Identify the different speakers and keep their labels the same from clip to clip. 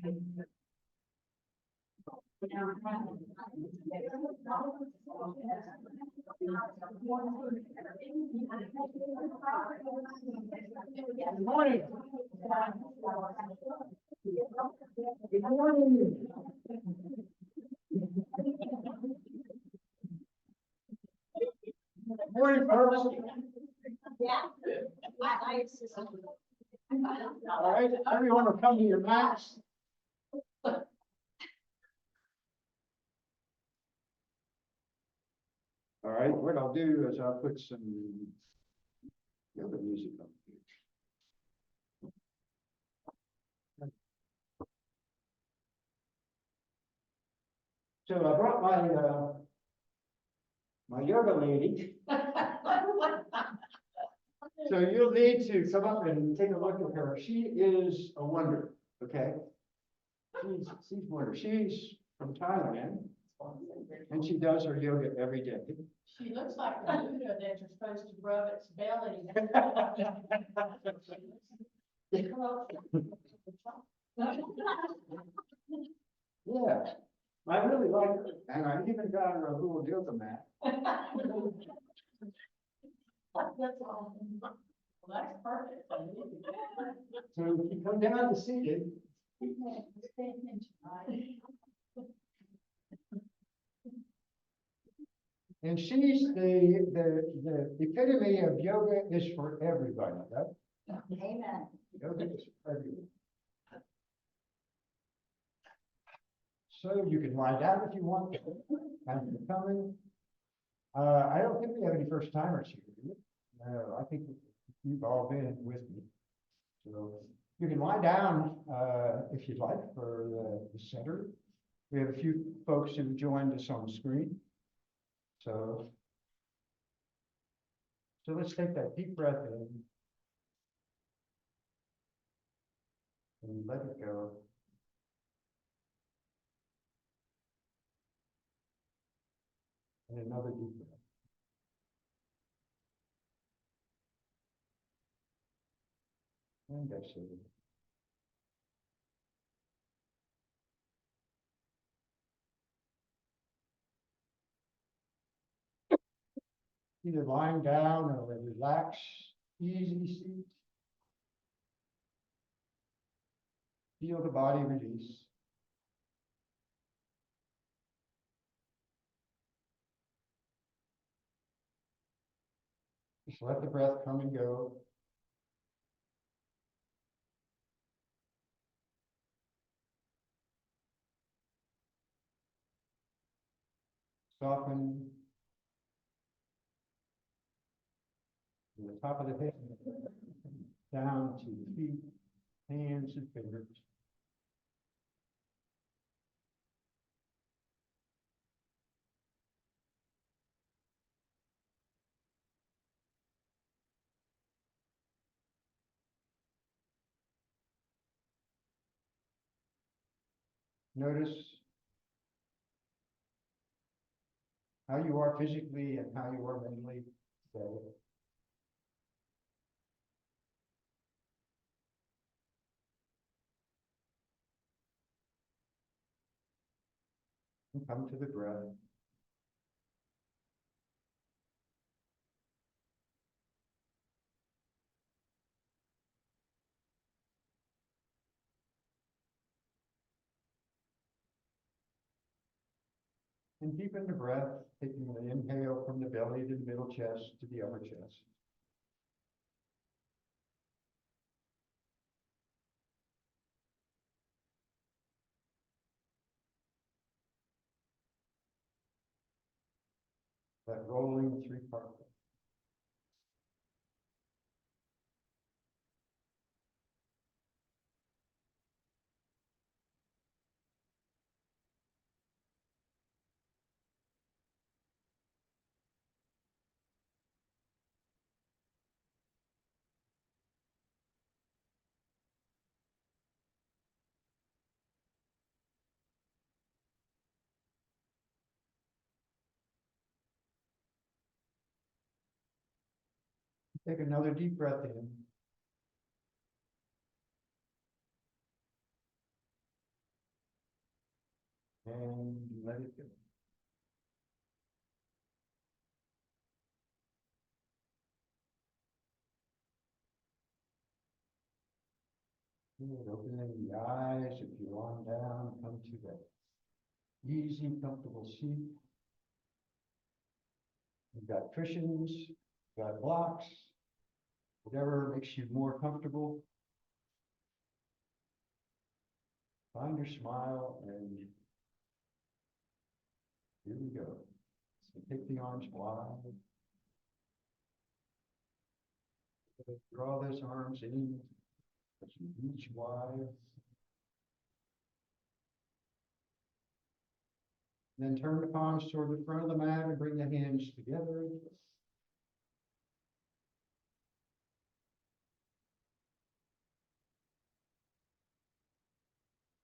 Speaker 1: Good morning. Good morning. Good morning, folks.
Speaker 2: Yeah.
Speaker 1: All right, everyone will come to your mats. All right, what I'll do is I'll put some yoga music on here. So I brought my yoga lady. So you'll need to come up and take a look at her. She is a wonder, okay? She's a wonder. She's from Thailand, and she does her yoga every day.
Speaker 2: She looks like the Buddha that you're supposed to rub its belly.
Speaker 1: Yeah, I really like her, and I even got her a little yoga mat.
Speaker 2: That's awesome. Well, that's perfect.
Speaker 1: So if you come down to see it,
Speaker 2: Pay attention, right?
Speaker 1: and she's the epitome of yoga is for everybody, right?
Speaker 2: Amen.
Speaker 1: Yoga is for everyone. So you can lie down if you want to. Thank you for coming. I don't think we have any first timers here, do we? No, I think you've all been with me. So you can lie down if you'd like for the center. We have a few folks who joined us on the screen. So let's take that deep breath in and let it go. And another deep breath. And exhale. Either lying down or a relaxed, easy seat. Feel the body release. Just let the breath come and go. Soften from the top of the head down to the feet, hands and fingers. Notice how you are physically and how you are mentally today. And come to the breath. And deepen the breath, taking the inhale from the belly to the middle chest to the upper chest. That rolling three-part. Take another deep breath in. and let it go. Good. Opening the eyes, if you're on down, come to that easy, comfortable seat. You've got cushions, you've got blocks, whatever makes you more comfortable. Find your smile and here we go. So take the arms wide. Draw those arms in as you reach wide. Then turn the palms toward the front of the mat and bring the hands together.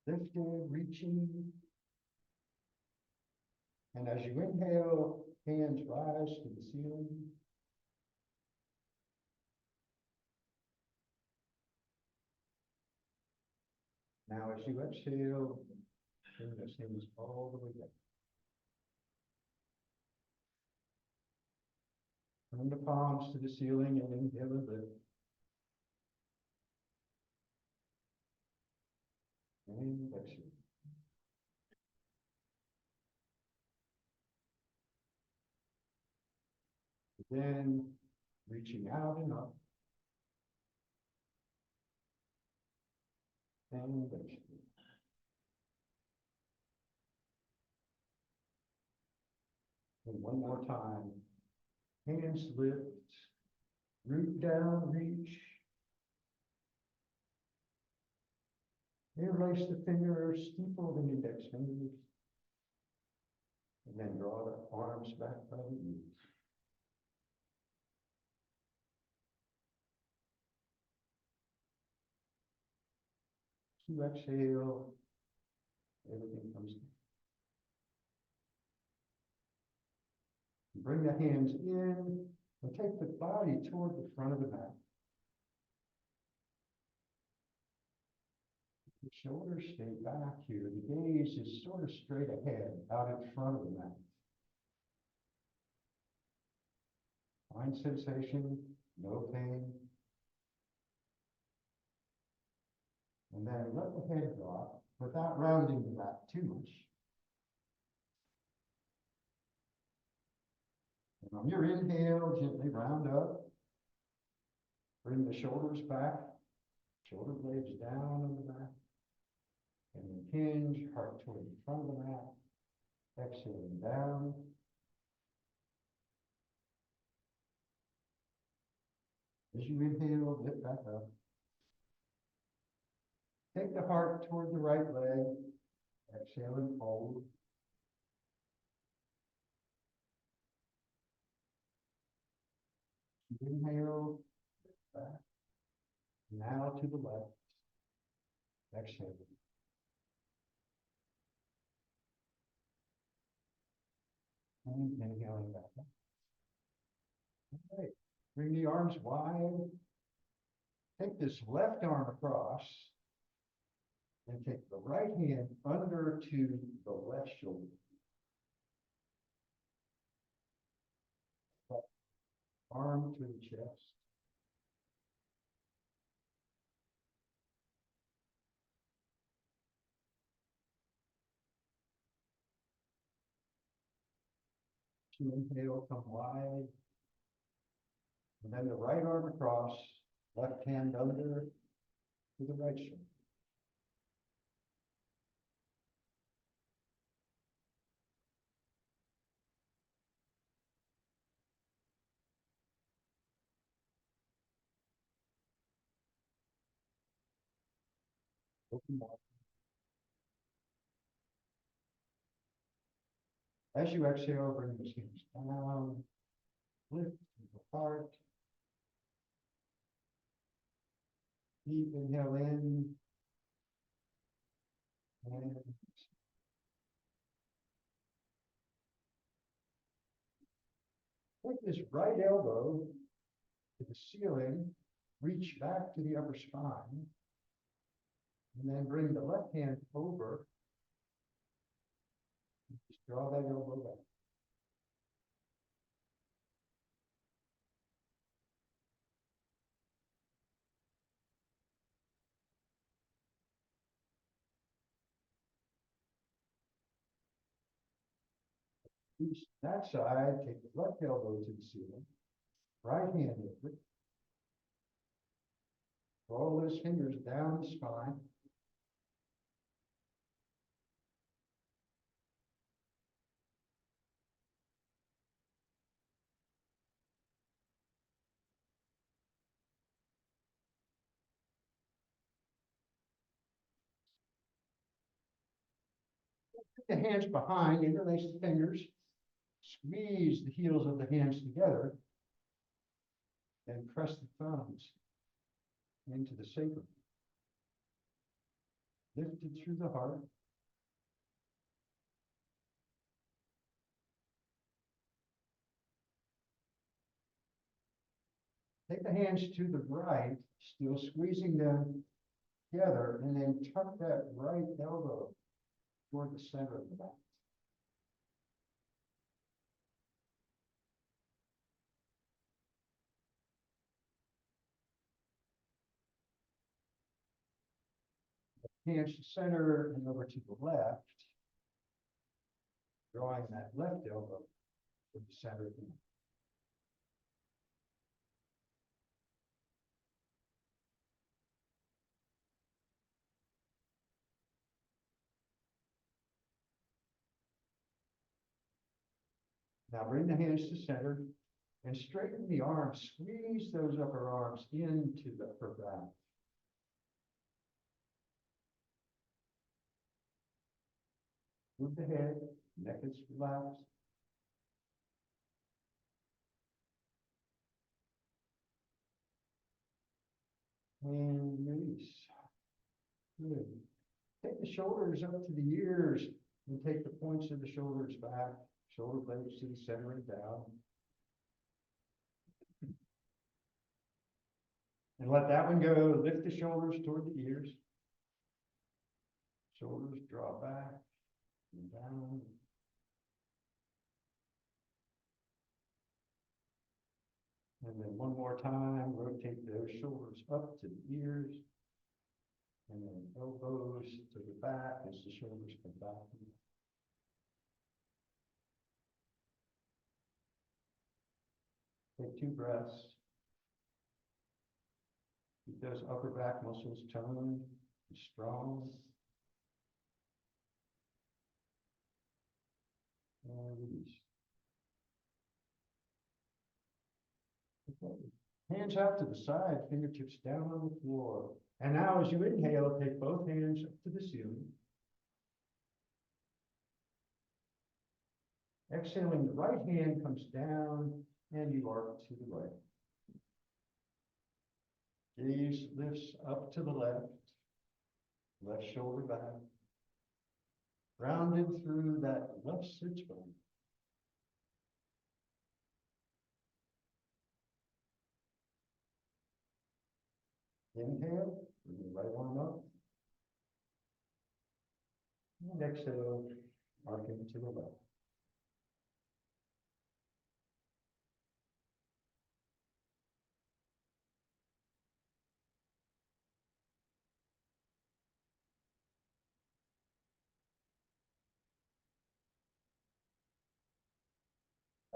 Speaker 1: Lifting, reaching. And as you inhale, hands rise to the ceiling. Now as you exhale, bring those hands all the way down. Turn the palms to the ceiling and inhale and lift. And exhale. Then reaching out and up. And exhale. And one more time. Hands lift. Root down, reach. Interlace the fingers, steeple the index fingers. And then draw the arms back by the knees. You exhale, everything comes down. Bring the hands in and take the body toward the front of the mat. The shoulders stay back here. The gaze is sort of straight ahead, out in front of the mat. Find sensation, no pain. And then let the head drop without rounding the back too much. And on your inhale, gently round up. Bring the shoulders back, shoulder blades down on the back. And then hinge, heart toward the front of the mat. Exhaling down. As you inhale, lift back up. Take the heart toward the right leg. Exhale and fold. Inhale, back. Now to the left. Exhale. And inhaling back up. All right. Bring the arms wide. Take this left arm across. And take the right hand under to the left shoulder. Arm to the chest. To inhale, come wide. And then the right arm across, left hand under to the right shoulder. Open wide. As you exhale, bring the hands down, lift the heart. Deep inhale in. And take this right elbow to the ceiling, reach back to the upper spine, and then bring the left hand over Draw that elbow back. That side, take the left elbow to the ceiling, right hand lift it. Roll those fingers down the spine. Put the hands behind, interlace the fingers, squeeze the heels of the hands together, and press the thumbs into the sacrum. Lift it through the heart. Take the hands to the right, still squeezing them together, and then tuck that right elbow toward the center of the back. Hands to center and over to the left, drawing that left elbow to the center of the back. Now bring the hands to center and straighten the arms. Squeeze those upper arms into the upper back. Move the head, neck is relaxed. And release. Good. Take the shoulders up to the ears and take the points of the shoulders back. Shoulder blades to the center and down. And let that one go. Lift the shoulders toward the ears. Shoulders draw back and down. And then one more time, rotate those shoulders up to the ears. And then elbows to the back as the shoulders come back. Take 2 breaths. Keep those upper back muscles toned and strong. And release. Okay. Hands out to the side, fingertips down on the floor. And now as you inhale, take both hands up to the ceiling. Exhaling, the right hand comes down and you arc to the right. Gaze lifts up to the left, left shoulder back. Rounded through that left sits bone. Inhale, bring the right arm up. And exhale, arcing to the left.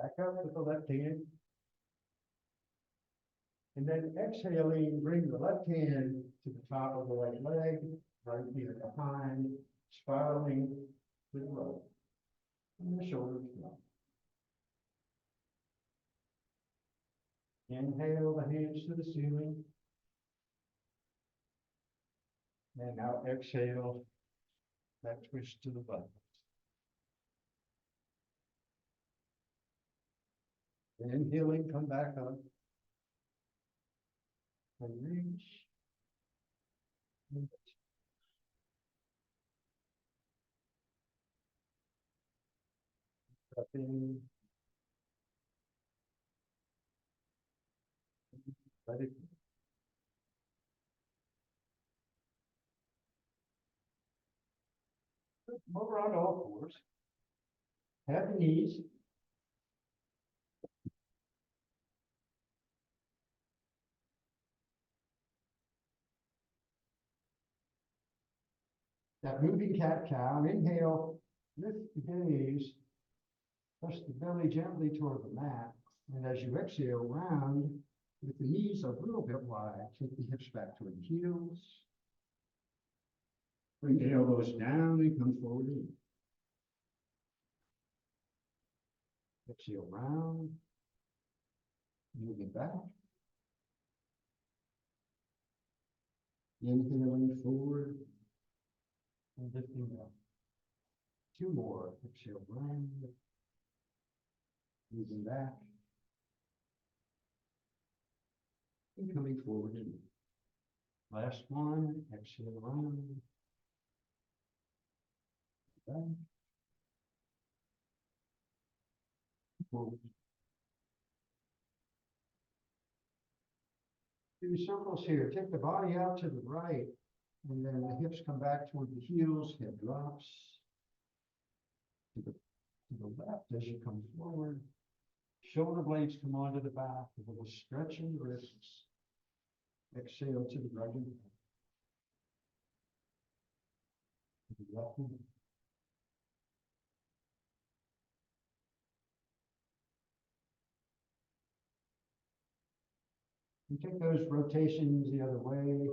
Speaker 1: Back up with the left hand. And then exhaling, bring the left hand to the top of the right leg, right here behind, spiraling to the right. And the shoulders drop. Inhale the hands to the ceiling. And now exhale that twist to the left. Inhaling, come back up. And reach. Up in. Let it. Move around all fours. Have the knees. That moving cat-cow, inhale, lift the gaze, push the belly gently toward the mat, and as you exhale, round with the knees a little bit wide, take the hips back toward the heels. Bring the elbows down and come forward in. Exhale, round, moving back. Inhaling forward and lifting up. Two more. Exhale, round, moving back. And coming forward in. Last one. Exhale, round. Back. Forward. Do circles here. Take the body out to the right, and then the hips come back toward the heels. Head drops to the left as you come forward. Shoulder blades come onto the back. A little stretch in the wrists. Exhale to the right and to the left. You take those rotations the other way,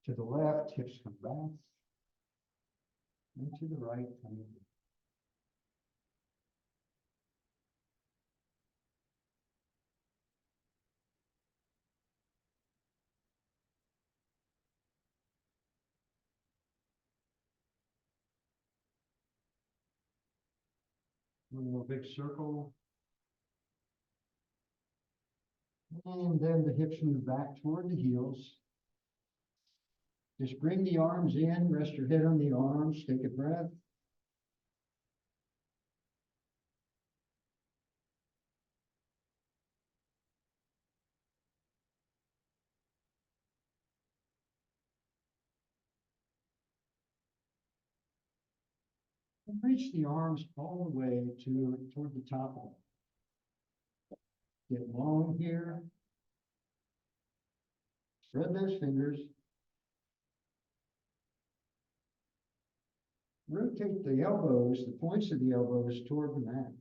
Speaker 1: to the left, hips come back, and to the right. One more big circle. And then the hips move back toward the heels. Just bring the arms in, rest your head on the arms, take a breath. And reach the arms all the way toward the top of it. Get long here. Spread those fingers. Rotate the elbows, the points of the elbows toward the mat.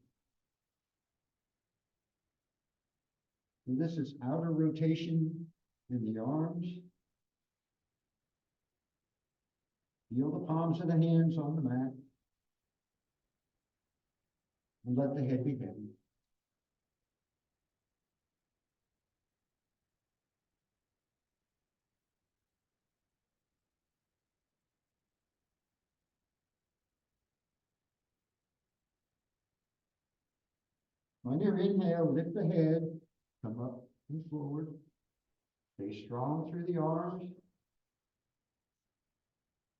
Speaker 1: And this is outer rotation in the arms. Feel the palms of the hands on the mat. And let the head be heavy. On your inhale, lift the head, come up and forward. Stay strong through the arms.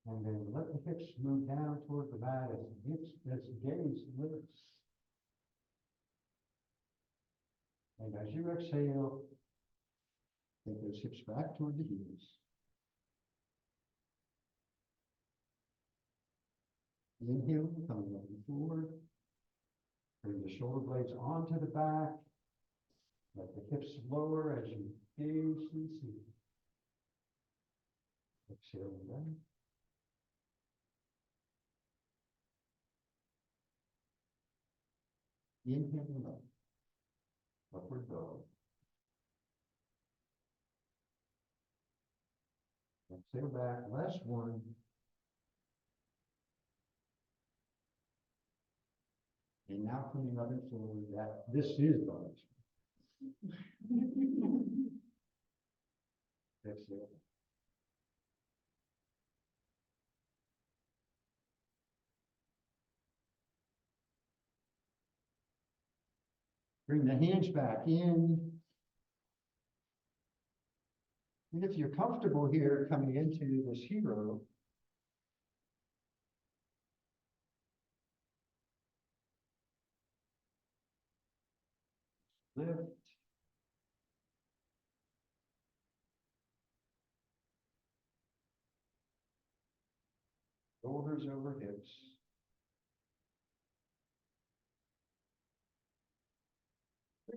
Speaker 1: And then let the hips move down toward the mat as the gaze lifts. And as you exhale, take those hips back toward the heels. Inhale, come looking forward. Bring the shoulder blades onto the back. Let the hips lower as you gaze and see. Exhale down. Inhale up. Upward dog. Exhale back. Last one. And now coming up and forward, this is bonus. Exhale. Bring the hands back in. And if you're comfortable here coming into this hero, lift. Shoulders over hips.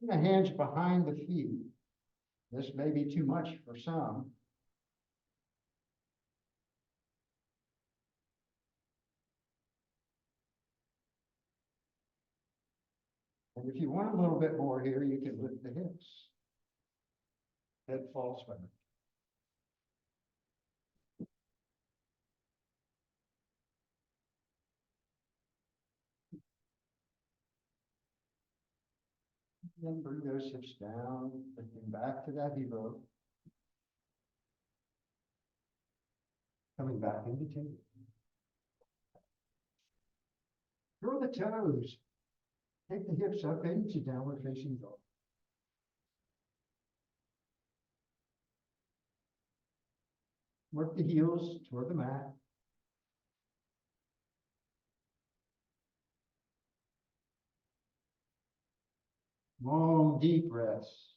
Speaker 1: The hands behind the feet. This may be too much for some. And if you want a little bit more here, you can lift the hips. Head falls back. Then bring those hips down, lifting back to that hero. Coming back into table. Throw the toes. Take the hips up into downward facing dog. Work the heels toward the mat. Long, deep breaths.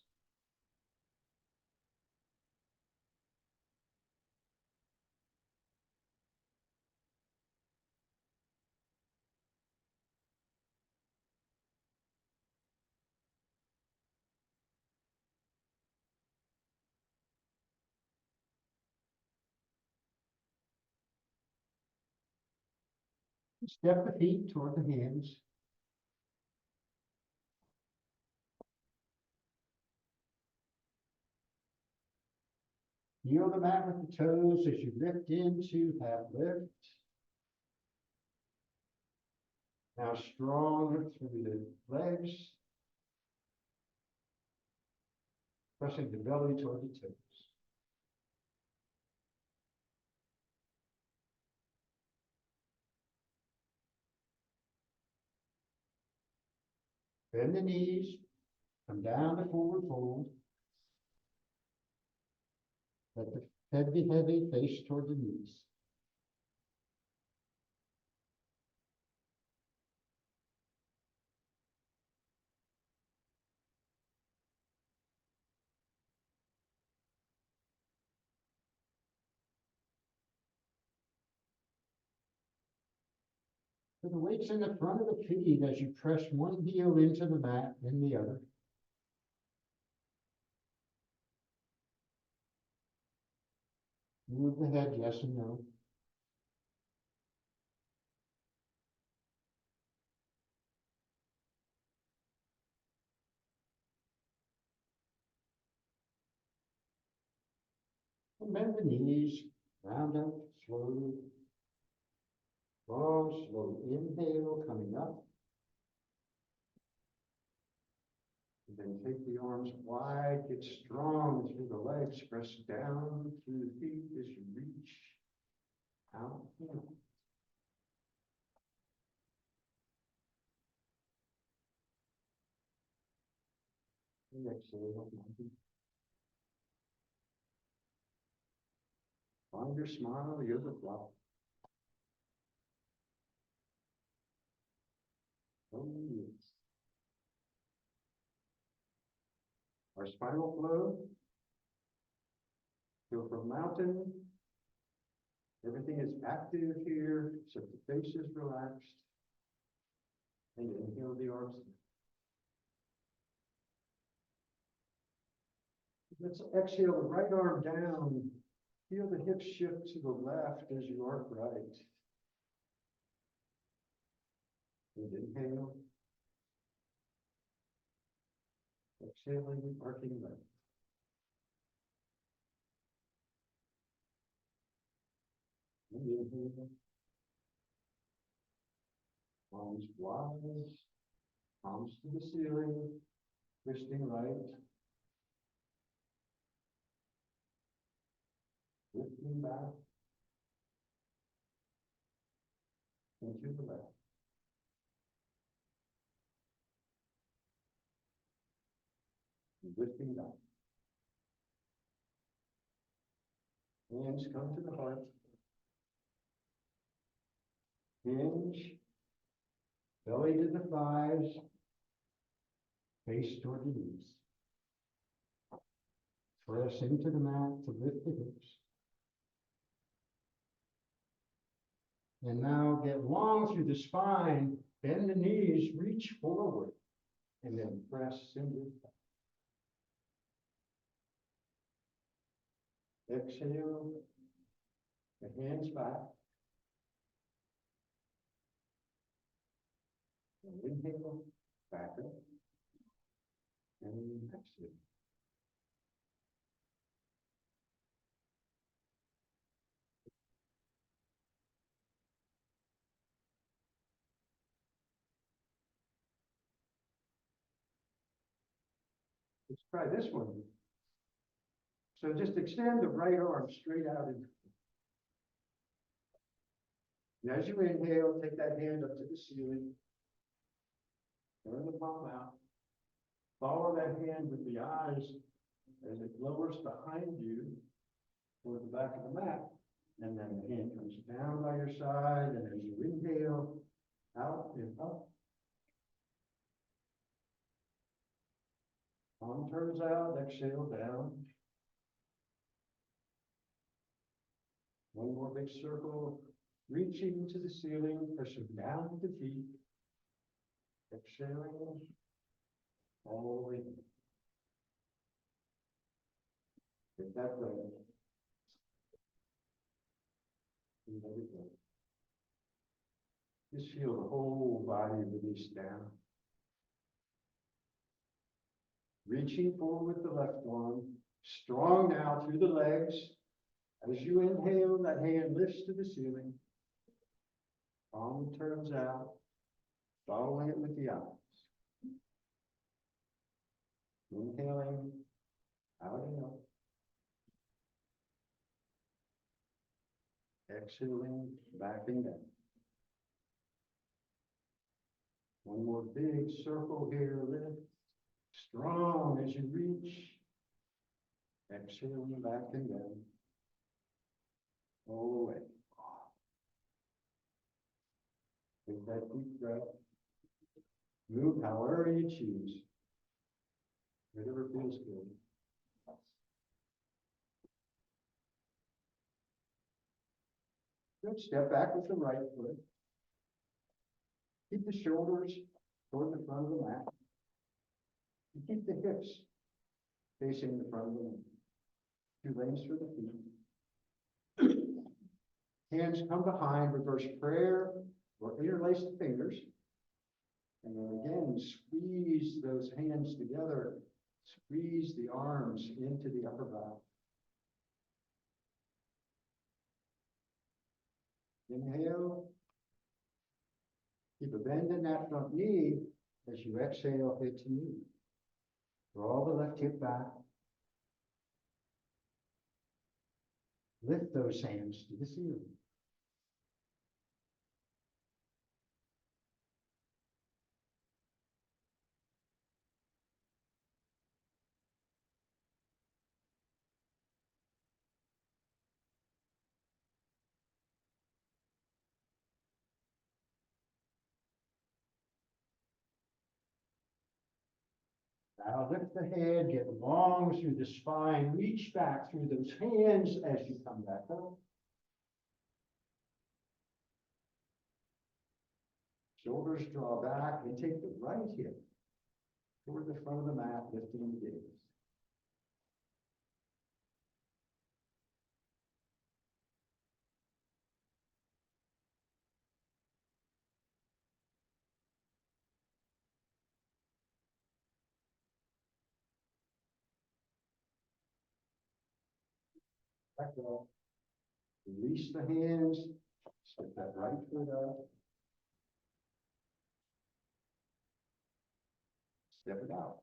Speaker 1: Step the feet toward the hands. Heel the mat with the toes as you lift into half lift. Now strong through the legs. Pressing the belly toward the toes. Bend the knees. Come down to forward fold. Let the head be heavy, face toward the knees. Put the weights in the front of the feet as you press one heel into the mat and the other. Move the head, yes and no. And bend the knees, round up slowly. Long, slow inhale coming up. And then take the arms wide, get strong through the legs, press down through the feet as you reach out. And exhale. Find your smile, you're the flower. Oh, yes. Our spinal flow. Feel from mountain. Everything is active here, so the face is relaxed. And inhale the arms. Let's exhale the right arm down. Feel the hips shift to the left as you arc right. And inhale. Exhaling, arcing left. And inhale. Arms wide. Palms to the ceiling. Twisting right. Lifting back. And to the left. And lifting back. Hands come to the heart. Hinge. Belly to the thighs. Face toward the knees. Press into the mat to lift the hips. And now get long through the spine. Bend the knees, reach forward. and then press into. Exhale, the hands back. Inhale, back up. And exhale. Let's try this one. So just extend the right arm straight out. And as you inhale, take that hand up to the ceiling. Turn the palm out. Follow that hand with the eyes as it lowers behind you toward the back of the mat. And then the hand comes down by your side. And as you inhale, out and up. Palm turns out, exhale down. One more big circle, reaching to the ceiling, pushing down with the feet. Exhaling all the way. Get that breath. And let it go. Just feel the whole body release down. Reaching forward with the left arm, strong now through the legs. As you inhale, that hand lifts to the ceiling. Palm turns out, following it with the eyes. Inhaling, out and up. Exhaling, back and down. One more big circle here, lift. Strong as you reach. Exhaling, back and down. All the way. Take that deep breath. Move however you choose. Whatever feels good. Good. Step back with the right foot. Keep the shoulders toward the front of the mat. And keep the hips facing the front of the mat. 2 lanes for the feet. Hands come behind, reverse prayer, or interlace the fingers. And then again, squeeze those hands together. Squeeze the arms into the upper back. Inhale. Keep a bend in that front knee as you exhale, hit to knee. Draw the left hip back. Lift those hands to the ceiling. Now lift the head, get long through the spine, reach back through those hands as you come back up. Shoulders draw back and take the right hip toward the front of the mat, lifting the gaze. Back up. Release the hands. Step that right foot up. Step it out.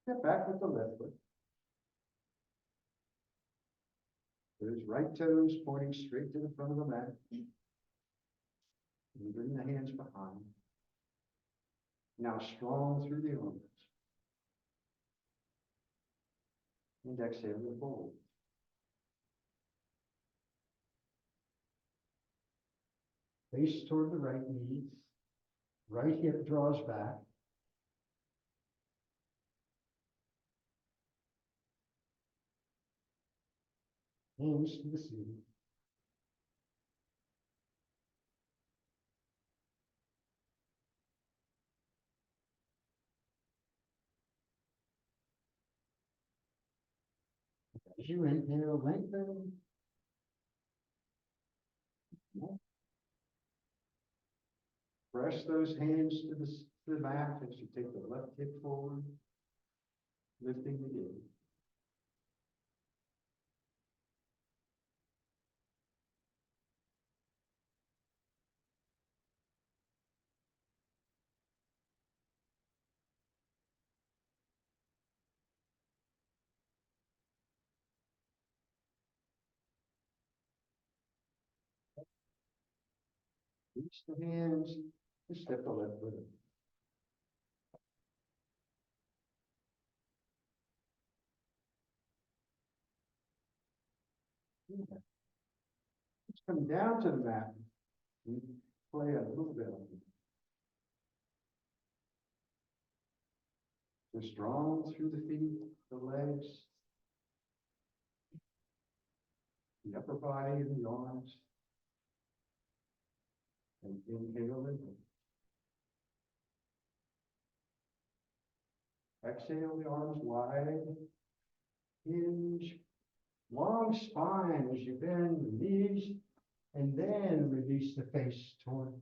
Speaker 1: Step back with the left foot. Those right toes pointing straight to the front of the mat. And bring the hands behind. Now strong through the arms. And exhale to fold. Face toward the right knee. Right hip draws back. hands to the ceiling. As you inhale, lengthen. Press those hands to the mat as you take the left hip forward, lifting again. Reach the hands and step the left foot in. Let's come down to the mat and play a little bit on it. So strong through the feet, the legs, the upper body and the arms. And inhale and exhale, the arms wide. Hinge. Long spine as you bend the knees, and then release the face toward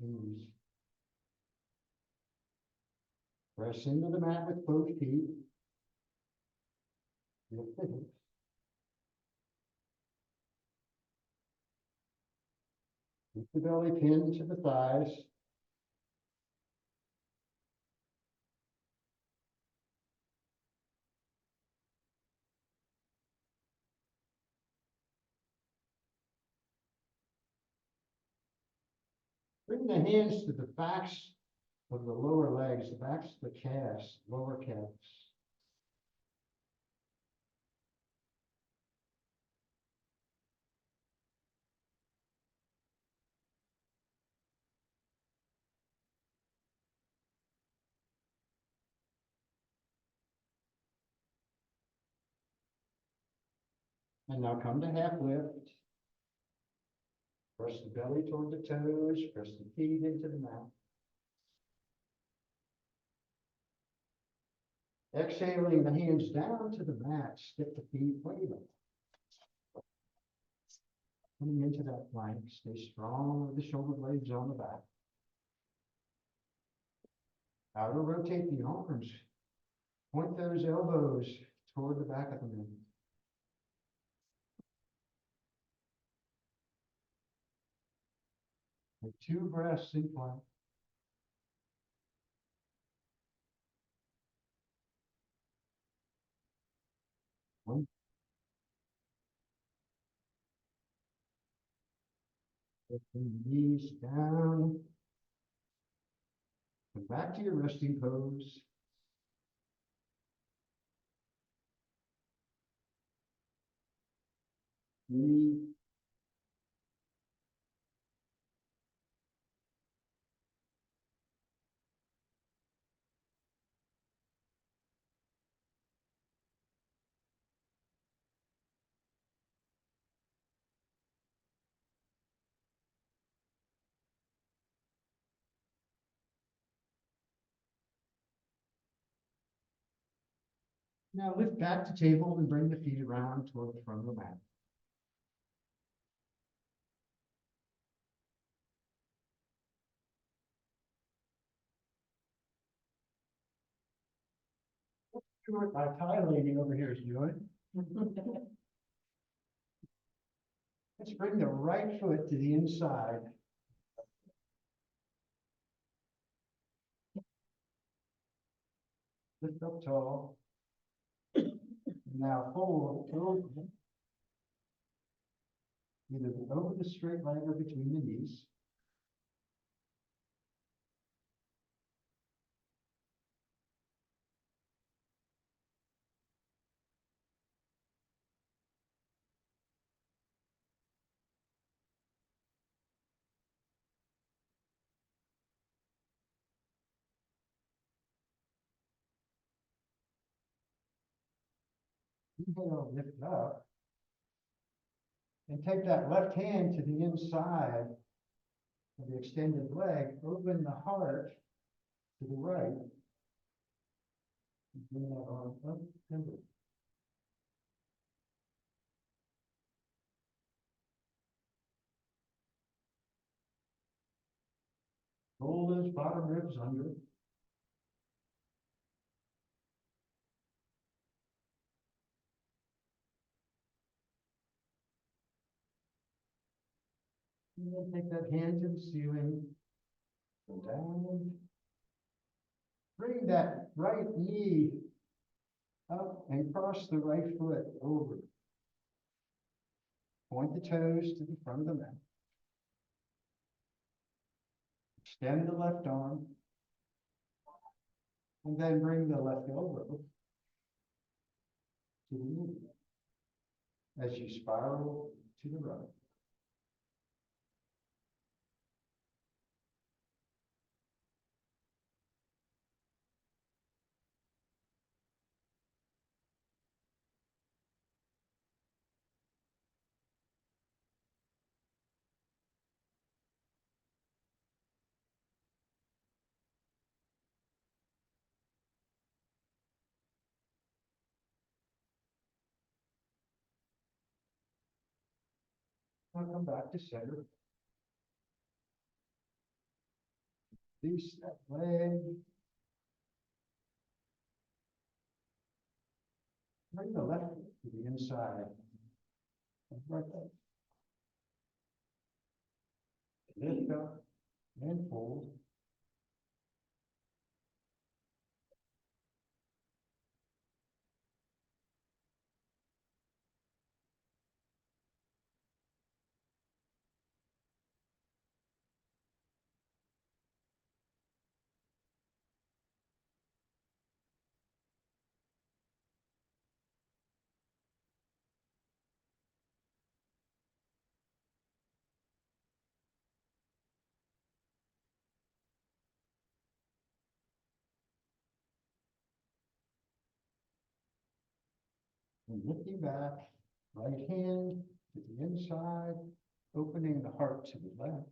Speaker 1: the knees. Press into the mat with both feet. Lift the hips. Keep the belly pinned to the thighs. Bring the hands to the backs of the lower legs, the backs of the calves, lower calves. And now come to half lift. Press the belly toward the toes, press the feet into the mat. Exhaling the hands down to the mat, step the feet way back. Coming into that plank, stay strong with the shoulder blades on the back. Outer rotate the arms. Point those elbows toward the back of the mat. Take 2 breaths in plank. One. Lifting the knees down. Come back to your resting pose. Breathe. Now lift back to table and bring the feet around toward the front of the mat. Do what my Thai lady over here is doing. Let's bring the right foot to the inside. Lift up tall. Now fold over. Either over the straight leg or between the knees. Inhale, lift up. And take that left hand to the inside of the extended leg, open the heart to the right. Bring that arm up and over. Roll those bottom ribs under. And then take that hand to the ceiling, go down. Bring that right knee up and cross the right foot over. Point the toes to the front of the mat. Extend the left arm. And then bring the left elbow to the knee as you spiral to the right. Now come back to center. Release that leg. Bring the left foot to the inside. Right leg. Lift up and fold. And lifting back, right hand to the inside, opening the heart to the left.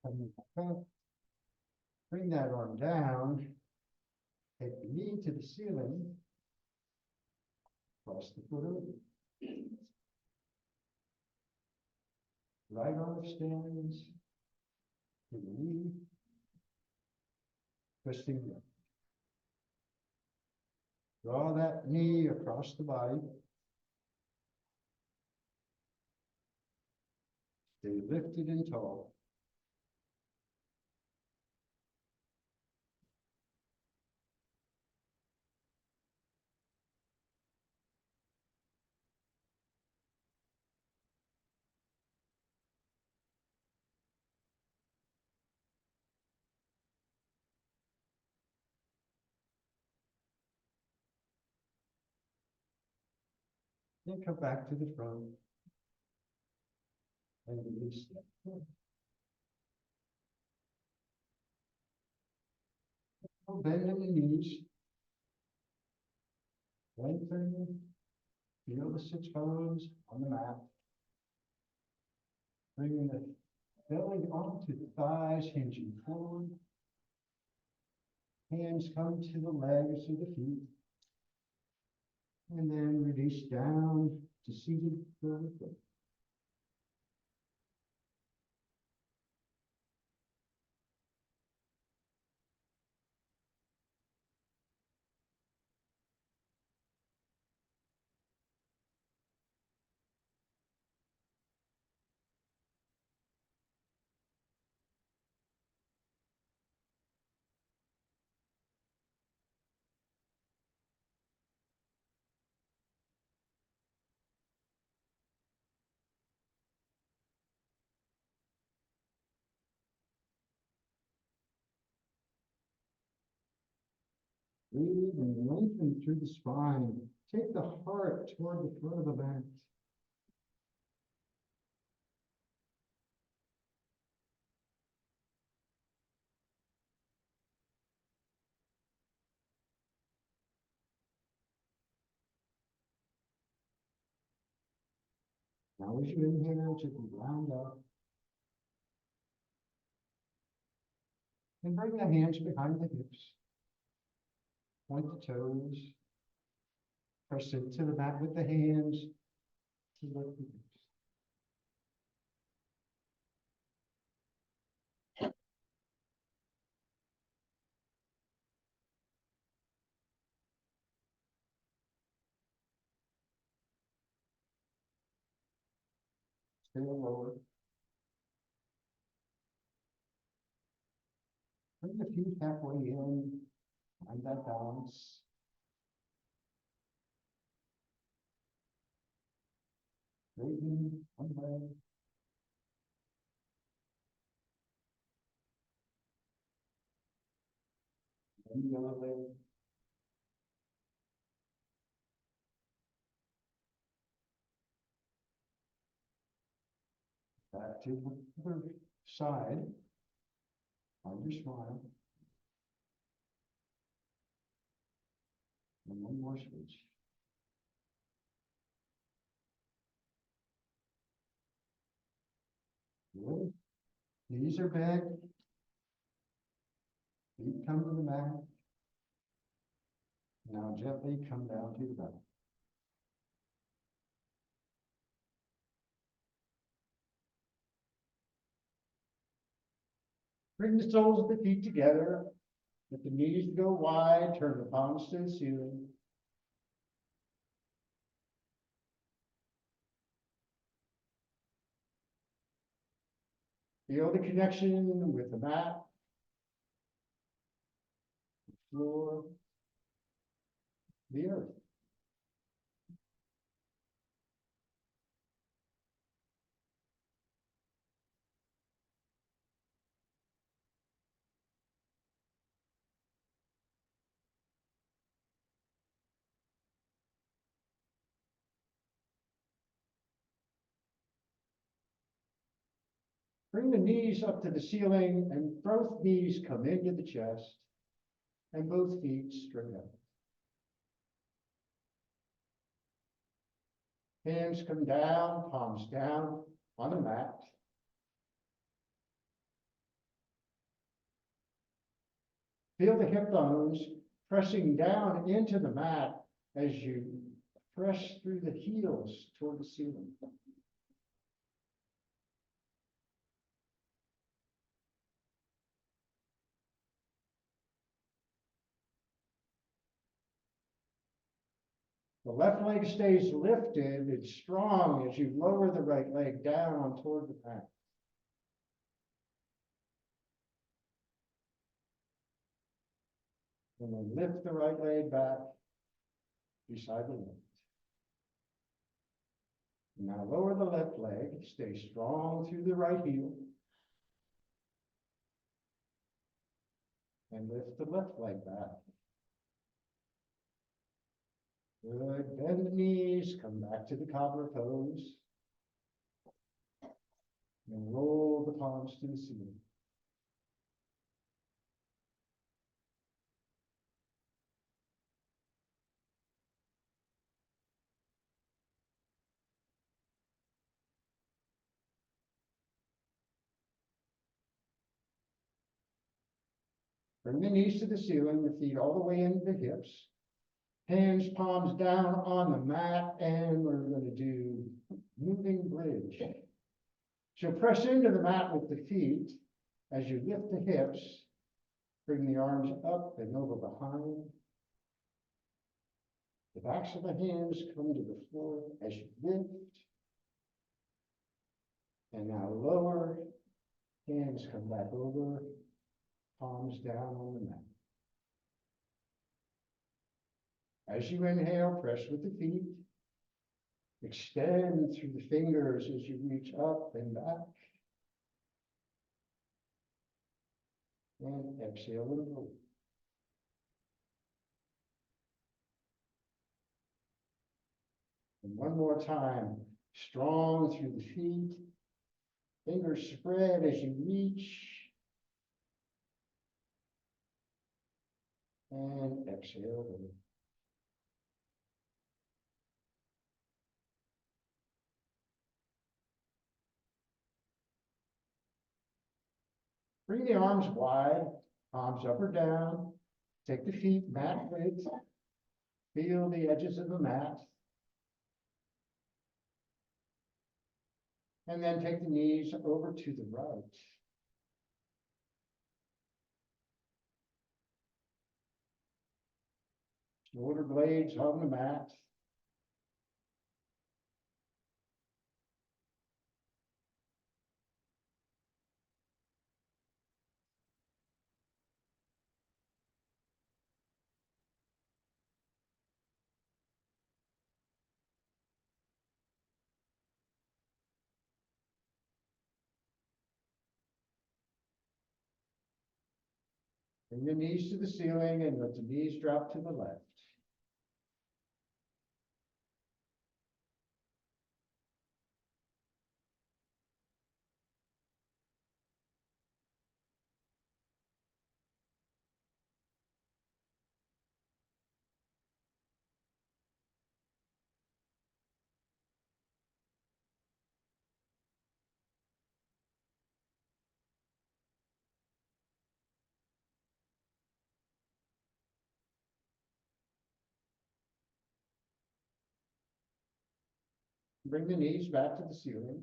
Speaker 1: Coming back up. Bring that arm down. Take the knee to the ceiling. Cross the foot over. Right arm extends to the knee. Twisting left. Draw that knee across the body. Stay lifted and tall. Then come back to the front. And release that. Bend in the knees. Lengthen. Feel the sits bones on the mat. Bringing the belly onto the thighs, hinging forward. Hands come to the legs of the feet. And then release down to seated forward foot. Breathe and lengthen through the spine. Take the heart toward the front of the mat. Now as you inhale, gently round up. And bring the hands behind the hips. Point the toes. Press into the mat with the hands to lift the hips. Stay lower. Bring the feet halfway in. Find that balance. Straighten one leg. Then the other leg. Back to the other side. On your smile. And one more switch. Good. Knees are bent. Feet come to the mat. Now gently come down to the back. Bring the soles of the feet together. Let the knees go wide. Turn the palms to the ceiling. Feel the connection with the mat, the floor, the earth. Bring the knees up to the ceiling and both knees come into the chest and both feet straight up. Hands come down, palms down on the mat. Feel the hip bones pressing down into the mat as you press through the heels toward the ceiling. The left leg stays lifted and strong as you lower the right leg down toward the mat. And then lift the right leg back beside the left. Now lower the left leg, stay strong through the right heel. And lift the left leg back. Good, bend the knees, come back to the cobbler pose. And roll the palms to the ceiling. Bring the knees to the ceiling, the feet all the way into the hips. Hands, palms down on the mat, and we're going to do moving bridge. So press into the mat with the feet as you lift the hips. Bring the arms up and over behind. The backs of the hands come to the floor as you lift. And now lower. Hands come back over. Palms down on the mat. As you inhale, press with the feet. Extend through the fingers as you reach up and back. And exhale and roll. And one more time, strong through the feet. Fingers spread as you reach. And exhale. Bring the arms wide, palms up or down. Take the feet mat width. Feel the edges of the mat. And then take the knees over to the right. Shoulder blades on the mat. Bring the knees to the ceiling and let the knees drop to the left. Bring the knees back to the ceiling.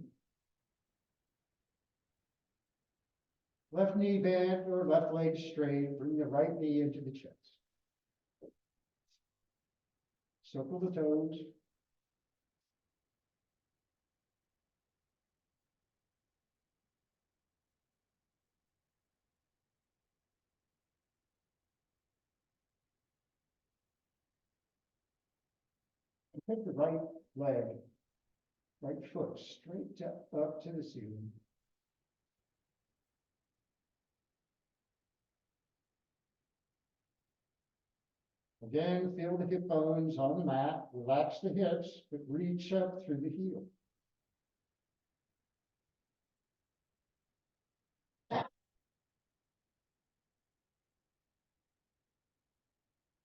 Speaker 1: Left knee bent or left leg straight. Bring the right knee into the chest. Circle the toes. And take the right leg, right foot straight up to the ceiling. Again, feel the hip bones on the mat. Relax the hips, but reach up through the heel.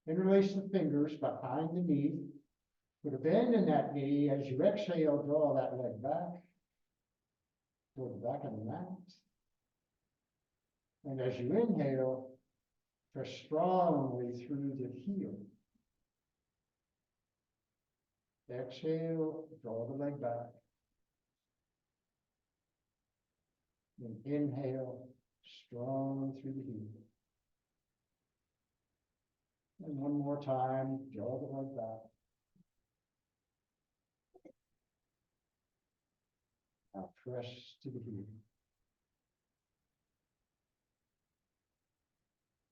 Speaker 1: Interlace the fingers behind the knee. Put a bend in that knee. As you exhale, draw that leg back toward the back of the mat. And as you inhale, press strongly through the heel. Exhale, draw the leg back. And inhale, strong through the heel. And one more time, draw the leg back. Now press to the heel.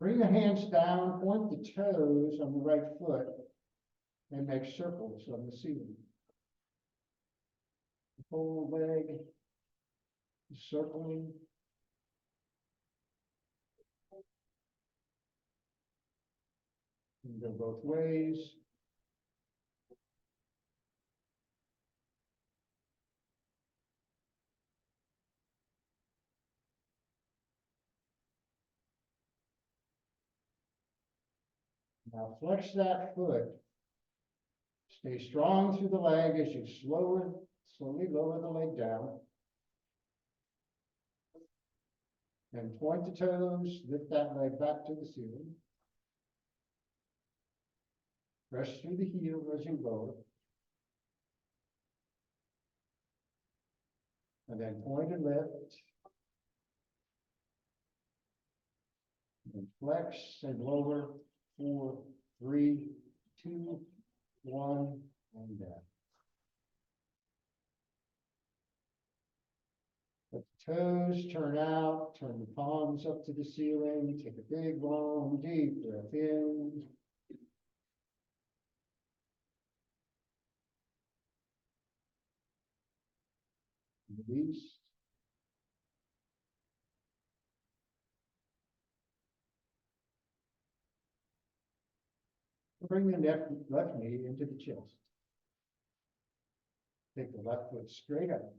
Speaker 1: Bring the hands down, point the toes on the right foot, and make circles on the ceiling. The whole leg is circling. You can go both ways. Now flex that foot. Stay strong through the leg as you slowly lower the leg down. And point the toes, lift that leg back to the ceiling. Press through the heel as you lower. And then point and lift. And flex and lower. 4, 3, 2, 1, and down. Let the toes turn out, turn the palms up to the ceiling, take a big, long, deep breath in. Release. Bring the left knee into the chest. Take the left foot straight up.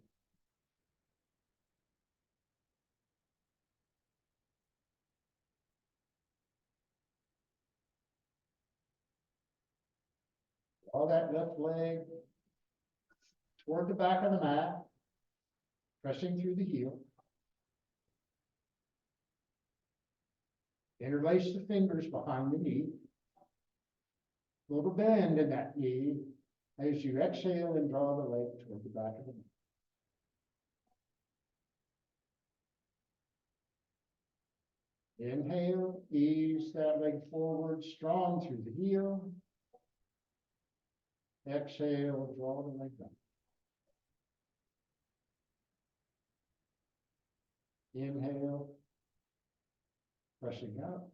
Speaker 1: Draw that left leg toward the back of the mat, pressing through the heel. Interlace the fingers behind the knee. Little bend in that knee as you exhale and draw the leg toward the back of the mat. Inhale, ease that leg forward, strong through the heel. Exhale, draw the leg back. Inhale, pressing up.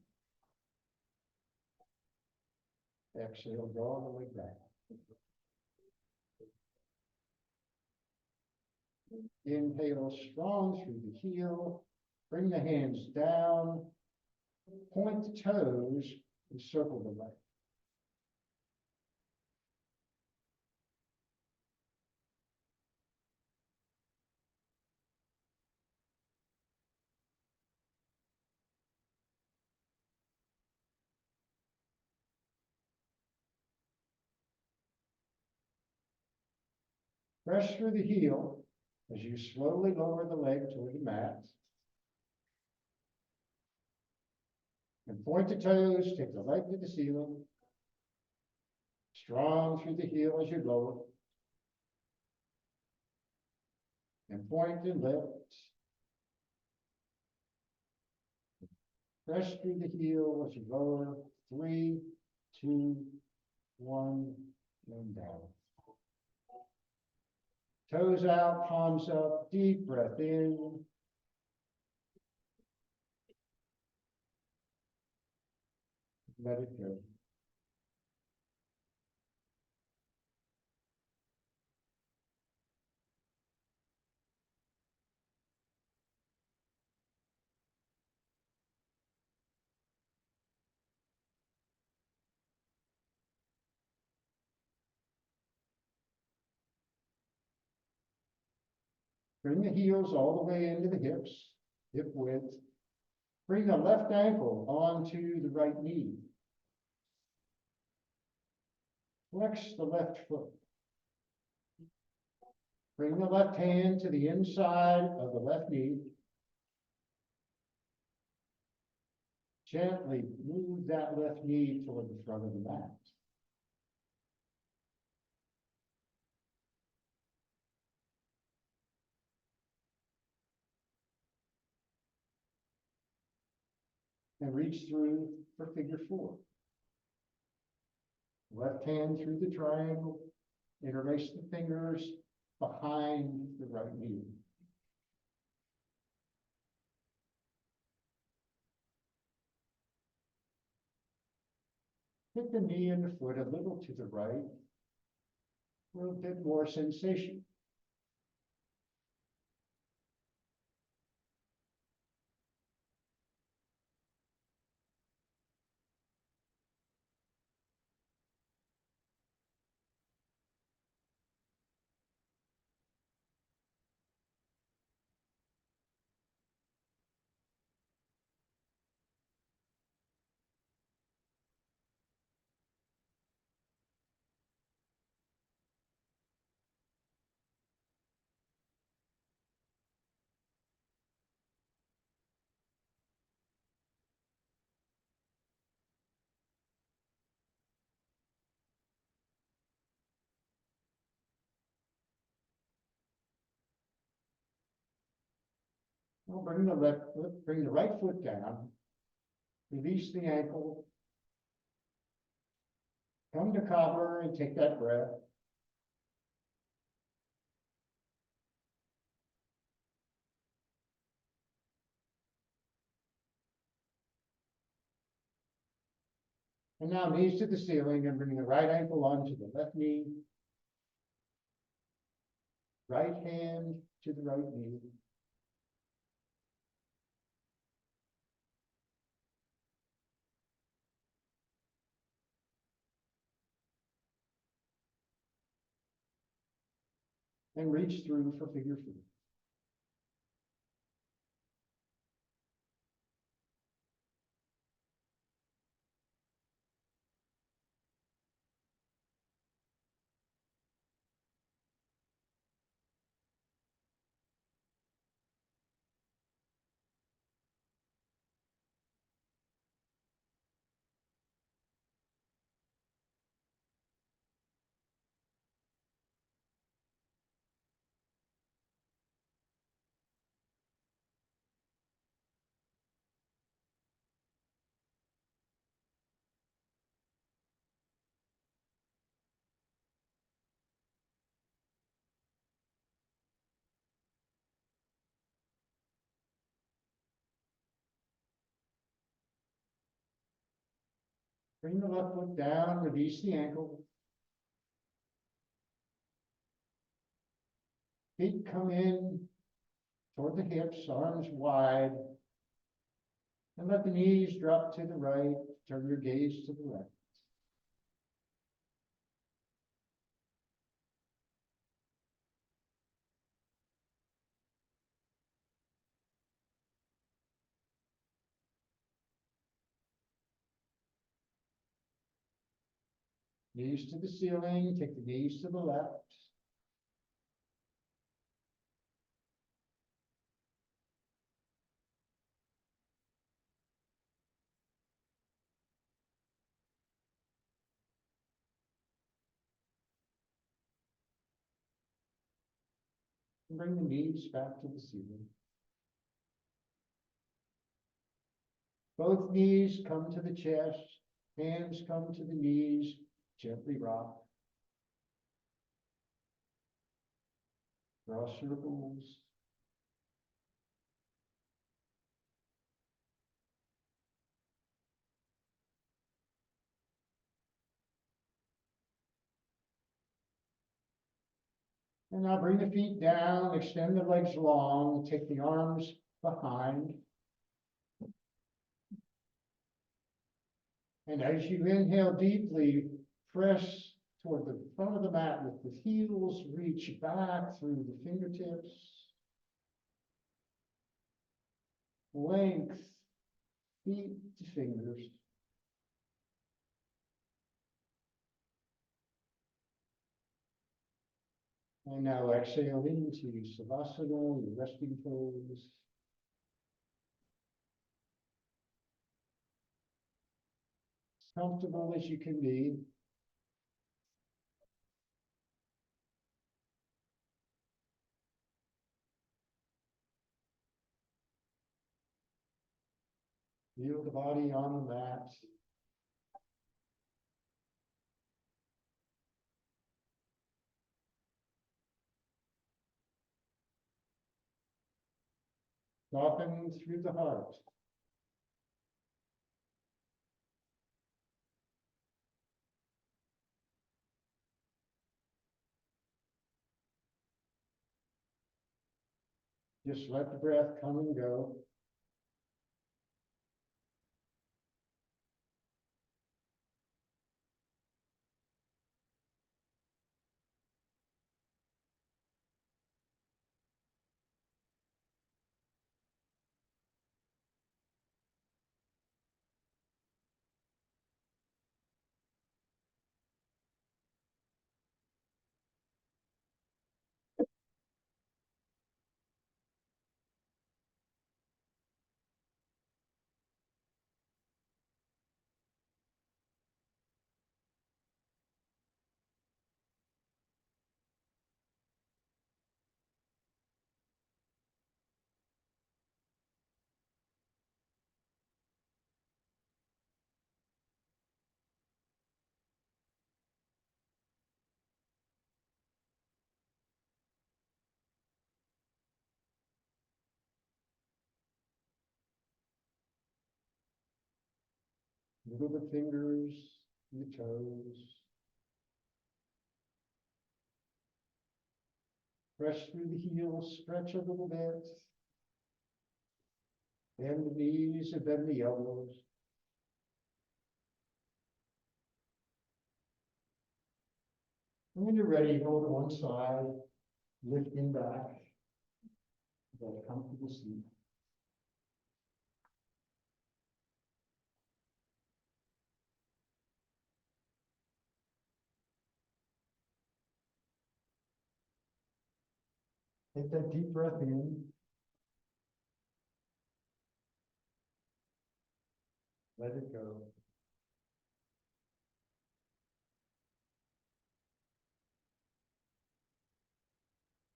Speaker 1: Exhale, draw the leg back. Inhale, strong through the heel. Bring the hands down. Point the toes and circle the leg. Press through the heel as you slowly lower the leg toward the mat. And point the toes, take the leg to the ceiling. Strong through the heel as you lower. And point and lift. Press through the heel as you lower. 3, 2, 1, and down. Toes out, palms up, deep breath in. Let it go. Bring the heels all the way into the hips, hip width. Bring the left ankle onto the right knee. Flex the left foot. Bring the left hand to the inside of the left knee. Gently move that left knee toward the front of the mat. And reach through for figure 4. Left hand through the triangle. Interlace the fingers behind the right knee. Hit the knee and the foot a little to the right. A little bit more sensation. Now bring the left foot, bring the right foot down. Release the ankle. Come to cobbler and take that breath. And now knees to the ceiling and bring the right ankle onto the left knee. Right hand to the right knee. and reach through for figure 4. Bring the left foot down, release the ankle. Feet come in toward the hips, arms wide. And let the knees drop to the right, turn your gaze to the left. Knees to the ceiling, take the knees to the left. And bring the knees back to the ceiling. Both knees come to the chest, hands come to the knees, gently rock. Draw circles. And now bring the feet down, extend the legs long, take the arms behind. And as you inhale deeply, press toward the front of the mat with the heels, reach back through the fingertips. Length, feet to fingers. And now exhale into Savasana, your resting pose. Comfortable as you can be. Feel the body on the mat. Soften through the heart. Just let the breath come and go. Wiggle the fingers, the toes. Press through the heels, stretch a little bit. Bend the knees and bend the elbows. And when you're ready, go to one side, lifting back. Get a comfortable seat. Take that deep breath in. Let it go.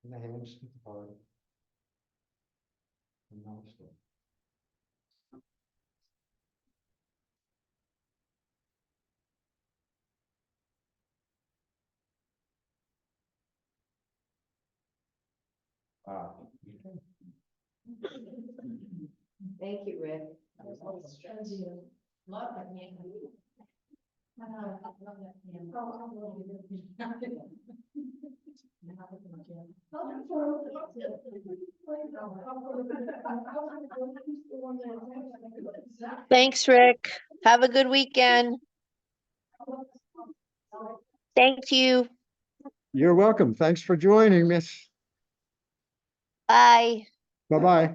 Speaker 1: And the hands to the heart. And namaste. Ah.
Speaker 3: Thank you, Rick.
Speaker 2: Love that man. I know, I love that man. Oh, I love it.
Speaker 4: Thanks, Rick. Have a good weekend. Thank you.
Speaker 1: You're welcome. Thanks for joining, Miss.
Speaker 4: Bye.
Speaker 1: Bye-bye.